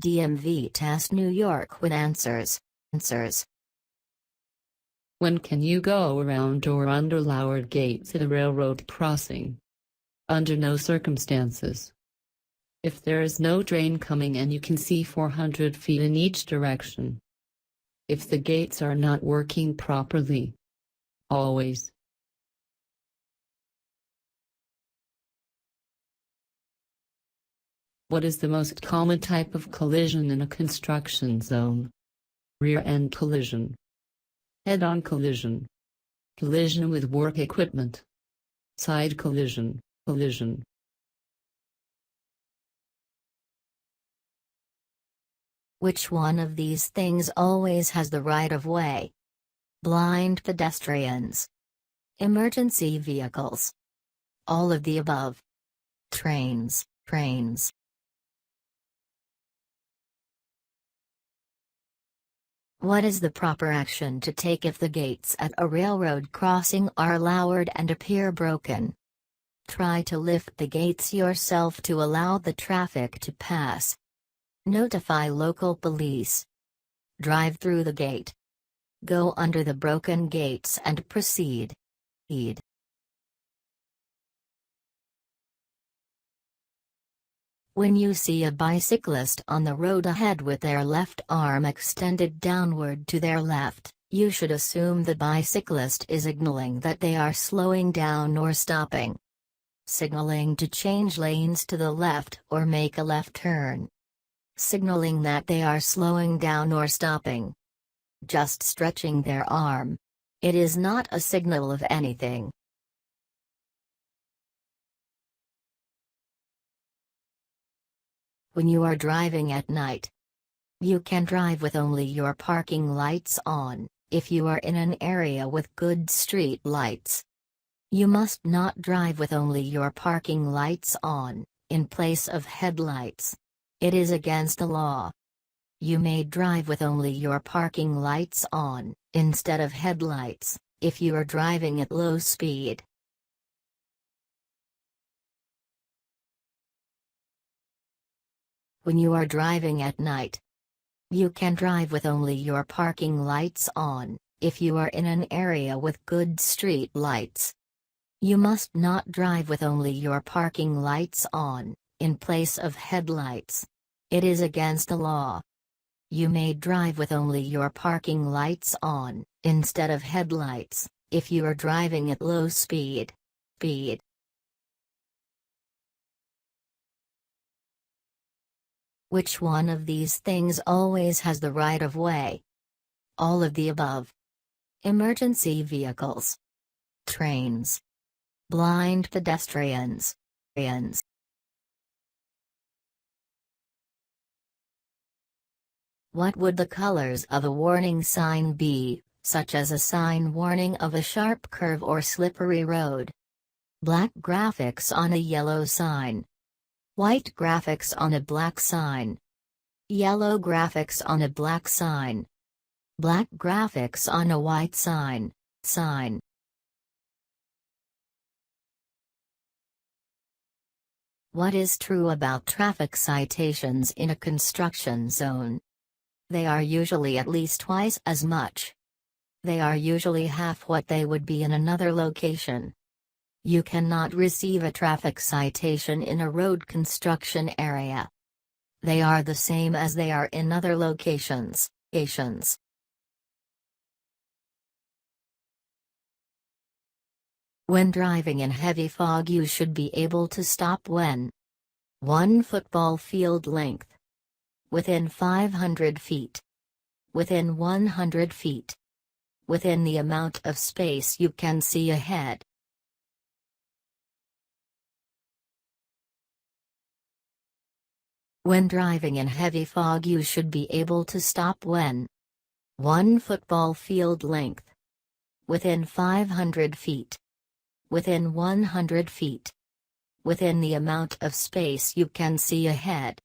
DMV Test New York with answers. When can you go around or under lowered gates at a railroad crossing? Under no circumstances. If there is no train coming and you can see 400 feet in each direction. If the gates are not working properly. Always. What is the most common type of collision in a construction zone? Rear-end collision. Head-on collision. Collision with work equipment. Side collision. Which one of these things always has the right of way? Blind pedestrians. Emergency vehicles. All of the above. Trains. What is the proper action to take if the gates at a railroad crossing are lowered and appear broken? Try to lift the gates yourself to allow the traffic to pass. Notify local police. Drive through the gate. Go under the broken gates and proceed. When you see a bicyclist on the road ahead with their left arm extended downward to their left, you should assume the bicyclist is signaling that they are slowing down or stopping. Signaling to change lanes to the left or make a left turn. Signaling that they are slowing down or stopping. Just stretching their arm. It is not a signal of anything. When you are driving at night, you can drive with only your parking lights on, if you are in an area with good street lights. You must not drive with only your parking lights on, in place of headlights. It is against the law. You may drive with only your parking lights on, instead of headlights, if you are driving at low speed. When you are driving at night, you can drive with only your parking lights on, if you are in an area with good street lights. You must not drive with only your parking lights on, in place of headlights. It is against the law. You may drive with only your parking lights on, instead of headlights, if you are driving at low speed. Which one of these things always has the right of way? All of the above. Emergency vehicles. Trains. Blind pedestrians. What would the colors of a warning sign be, such as a sign warning of a sharp curve or slippery road? Black graphics on a yellow sign. White graphics on a black sign. Yellow graphics on a black sign. Black graphics on a white sign. What is true about traffic citations in a construction zone? They are usually at least twice as much. They are usually half what they would be in another location. You cannot receive a traffic citation in a road construction area. They are the same as they are in other locations. When driving in heavy fog, you should be able to stop when 1 football field length. Within 500 feet. Within 100 feet. Within the amount of space you can see ahead. When driving in heavy fog, you should be able to stop when 1 football field length. Within 500 feet. Within 100 feet. Within the amount of space you can see ahead.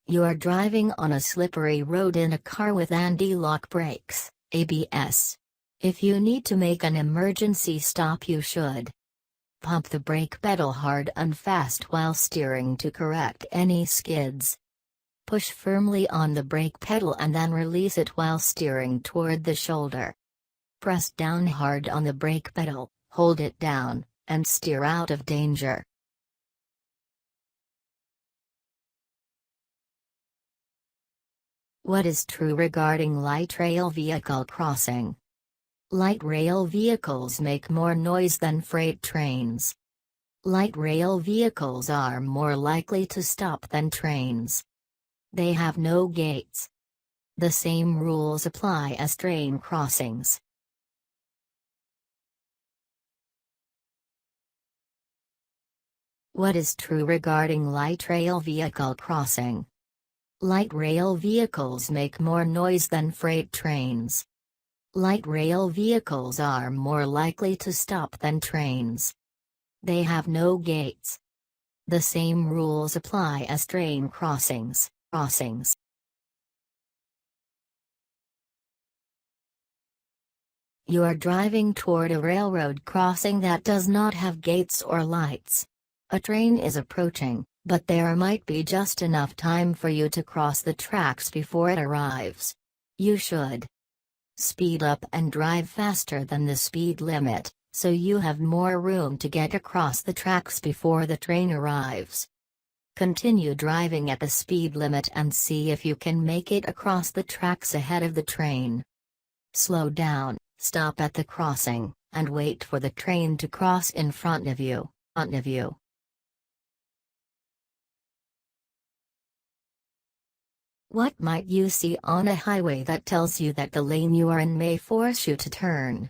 You are driving on a slippery road in a car with anti-lock brakes, ABS. If you need to make an emergency stop, you should Pump the brake pedal hard and fast while steering to correct any skids. Push firmly on the brake pedal and then release it while steering toward the shoulder. Press down hard on the brake pedal, hold it down, and steer out of danger. What is true regarding light rail vehicle crossing? Light rail vehicles make more noise than freight trains. Light rail vehicles are more likely to stop than trains. They have no gates. The same rules apply as train crossings. What is true regarding light rail vehicle crossing? Light rail vehicles make more noise than freight trains. Light rail vehicles are more likely to stop than trains. They have no gates. The same rules apply as train crossings. You are driving toward a railroad crossing that does not have gates or lights. A train is approaching, but there might be just enough time for you to cross the tracks before it arrives. You should speed up and drive faster than the speed limit, so you have more room to get across the tracks before the train arrives. Continue driving at the speed limit and see if you can make it across the tracks ahead of the train. Slow down, stop at the crossing, and wait for the train to cross in front of you. What might you see on a highway that tells you that the lane you are in may force you to turn?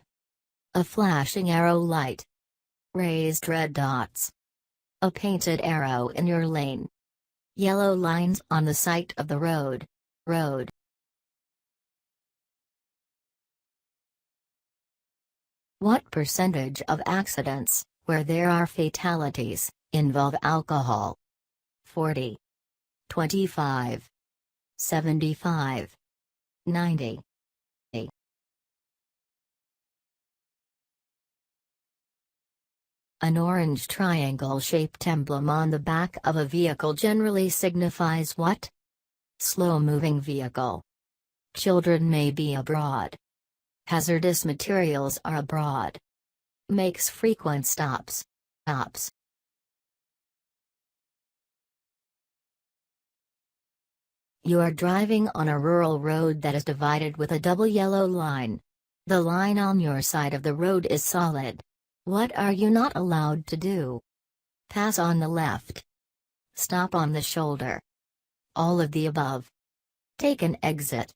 A flashing arrow light. Raised red dots. A painted arrow in your lane. Yellow lines on the side of the road. What percentage of accidents, where there are fatalities, involve alcohol? 40. 25. 75. 90. An orange triangle-shaped emblem on the back of a vehicle generally signifies what? Slow-moving vehicle. Children may be abroad. Hazardous materials are abroad. Makes frequent stops. You are driving on a rural road that is divided with a double yellow line. The line on your side of the road is solid. What are you not allowed to do? Pass on the left. Stop on the shoulder. All of the above. Take an exit.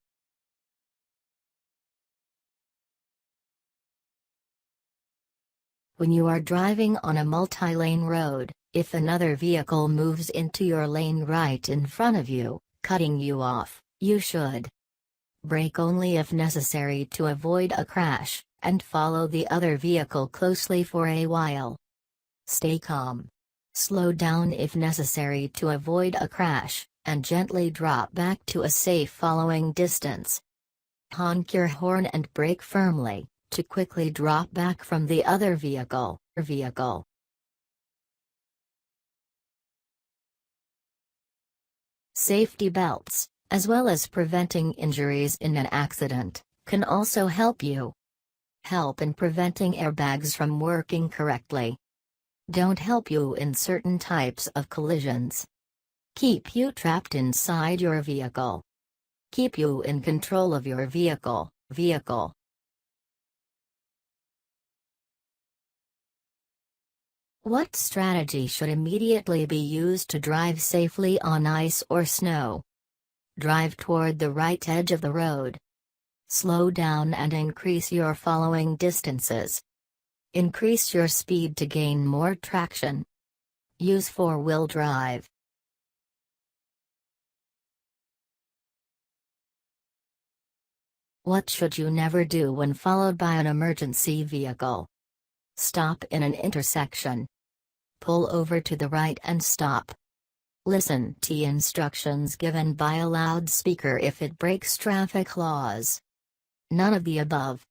When you are driving on a multi-lane road, if another vehicle moves into your lane right in front of you, cutting you off, you should brake only if necessary to avoid a crash, and follow the other vehicle closely for a while. Stay calm. Slow down if necessary to avoid a crash, and gently drop back to a safe following distance. Honk your horn and brake firmly, to quickly drop back from the other vehicle. Safety belts, as well as preventing injuries in an accident, can also help you. Help in preventing airbags from working correctly. Don't help you in certain types of collisions. Keep you trapped inside your vehicle. Keep you in control of your vehicle. What strategy should immediately be used to drive safely on ice or snow? Drive toward the right edge of the road. Slow down and increase your following distances. Increase your speed to gain more traction. Use four-wheel drive. What should you never do when followed by an emergency vehicle? Stop in an intersection. Pull over to the right and stop. Listen to instructions given by a loudspeaker if it breaks traffic laws. None of the above.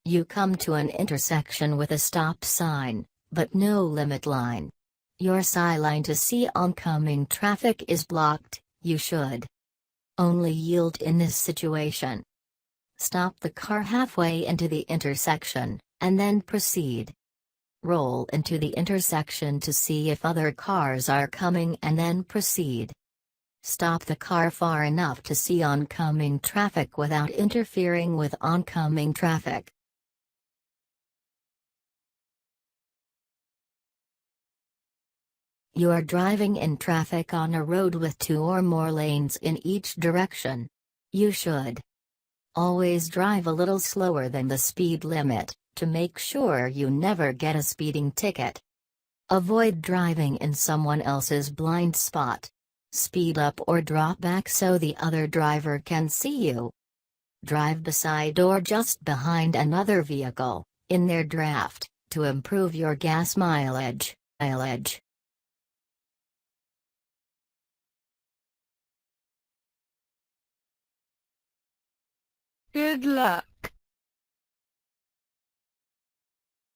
You come to an intersection with a stop sign, but no limit line. Your sigh line to see oncoming traffic is blocked. You should only yield in this situation. Stop the car halfway into the intersection, and then proceed. Roll into the intersection to see if other cars are coming and then proceed. Stop the car far enough to see oncoming traffic without interfering with oncoming traffic. You are driving in traffic on a road with 2 or more lanes in each direction. You should always drive a little slower than the speed limit, to make sure you never get a speeding ticket. Avoid driving in someone else's blind spot. Speed up or drop back so the other driver can see you. Drive beside or just behind another vehicle, in their draft, to improve your gas mileage. Good luck.